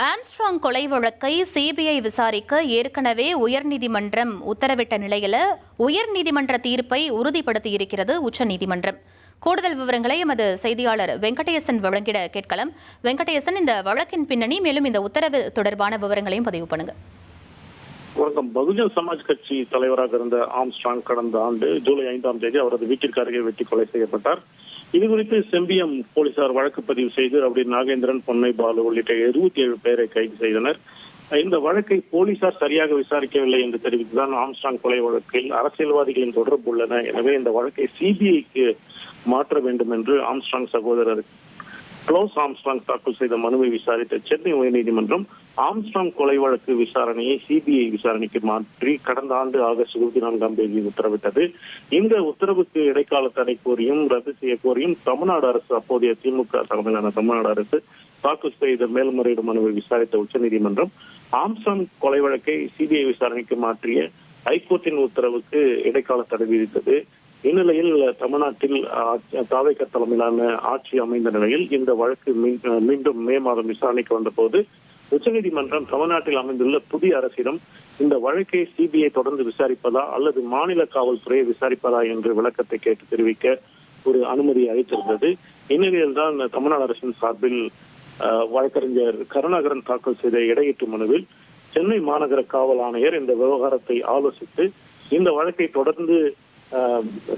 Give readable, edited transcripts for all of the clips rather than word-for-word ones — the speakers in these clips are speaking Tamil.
ஆம்ஸ்ட்ராங் கொலை வழக்கை சிபிஐ விசாரிக்க ஏற்கனவே உயர்நீதிமன்றம் உத்தரவிட்ட நிலையில் உயர்நீதிமன்ற தீர்ப்பை உறுதிப்படுத்தியிருக்கிறது உச்சநீதிமன்றம். கூடுதல் விவரங்களை எமது செய்தியாளர் வெங்கடேசன் வழங்கிட கேட்கலாம். வெங்கடேசன், இந்த வழக்கின் பின்னணி மேலும் இந்த உத்தரவு தொடர்பான விவரங்களையும் பதிவு பண்ணுங்க. வணக்கம். பகுஜன் சமாஜ் கட்சி தலைவராக இருந்த ஆம்ஸ்ட்ராங் கடந்த ஆண்டு ஜூலை 5ஆம் தேதி அவரது வீட்டிற்கு அருகே வெட்டி கொலை செய்யப்பட்டார். இதுகுறித்து செம்பியம் போலீசார் வழக்கு பதிவு செய்து அப்படி நாகேந்திரன், பொன்னை பாலு உள்ளிட்ட 27 பேரை கைது செய்தனர். இந்த வழக்கை போலீசார் சரியாக விசாரிக்கவில்லை என்று தெரிவித்துதான் ஆம்ஸ்ட்ராங் கொலை வழக்கில் அரசியல்வாதிகளின் தொடர்பு உள்ளன, எனவே இந்த வழக்கை சிபிஐக்கு மாற்ற வேண்டும் என்று ஆம்ஸ்ட்ராங் சகோதரர் க்ளோஸ் ஆம்ஸ்ட்ராங் தாக்கல் செய்த மனுவை விசாரித்த சென்னை உயர்நீதிமன்றம் ஆம்ஸ்ட்ராங் கொலை வழக்கு விசாரணையை சிபிஐ விசாரணைக்கு மாற்றி கடந்த ஆண்டு ஆகஸ்ட் 24ஆம் தேதி உத்தரவிட்டது. இந்த உத்தரவுக்கு இடைக்கால தடை கோரியும் ரத்து செய்ய கோரியும் தமிழ்நாடு அரசு, அப்போதைய திமுக தலைமையிலான தமிழ்நாடு அரசு தாக்கல் செய்த மேல்முறையீடு மனுவை விசாரித்த உச்சநீதிமன்றம் ஆம்ஸ்ட்ராங் கொலை வழக்கை சிபிஐ விசாரணைக்கு மாற்றிய ஹைகோர்ட்டின் உத்தரவுக்கு இடைக்கால தடை விதித்தது. இந்நிலையில் தமிழ்நாட்டில் தாவேக தலைமையிலான ஆட்சி அமைந்த நிலையில் இந்த வழக்கு மீண்டும் மே மாதம் விசாரணைக்கு வந்தபோது உச்சநீதிமன்றம் தமிழ்நாட்டில் அமைந்துள்ள புதிய அரசிடம் இந்த வழக்கை சிபிஐ தொடர்ந்து விசாரிப்பதா அல்லது மாநில காவல்துறையை விசாரிப்பதா என்று விளக்கத்தை கேட்டு தெரிவிக்க ஒரு அனுமதி அளித்திருந்தது. இந்நிலையில் தான் தமிழ்நாடு அரசின் சார்பில் வழக்கறிஞர் கருணாகரன் தாக்கல் செய்த இடையீட்டு மனுவில் சென்னை மாநகர காவல் ஆணையர் இந்த விவகாரத்தை ஆலோசித்து இந்த வழக்கை தொடர்ந்து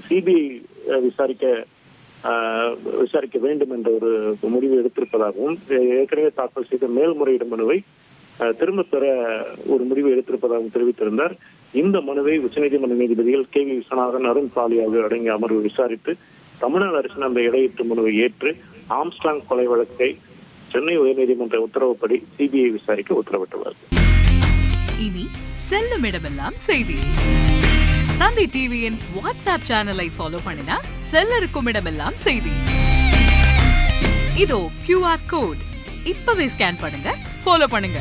சிபிஐ விசாரிக்க வேண்டும் என்ற ஒரு முடிவு எடுத்திருப்பதாகவும் ஏற்கனவே தாக்கல் செய்த மேல்முறையீடு மனுவை திரும்ப பெற ஒரு முடிவு எடுத்திருப்பதாகவும் தெரிவித்திருந்தார். இந்த மனுவை உச்சநீதிமன்ற நீதிபதிகள் KV விஸ்வநாதன், அருண் சாலி ஆகியோர் அடங்கிய அமர்வு விசாரித்து தமிழ்நாடு அரசின் அந்த இடையீட்டு மனுவை ஏற்று ஆம்ஸ்ட்ராங் கொலை வழக்கை சென்னை உயர்நீதிமன்ற உத்தரவுப்படி சிபிஐ விசாரிக்க உத்தரவிட்டுள்ளது. இனி செல்லும் இடமெல்லாம் செய்தி. தந்தி டிவியின் வாட்ஸ்அப் சேனலை ஃபாலோ பண்ணினா செல்ல இருக்கும் இடமெல்லாம் செய்தி. இதோ QR கோட் இப்பவே ஸ்கேன் பண்ணுங்க, ஃபாலோ பண்ணுங்க.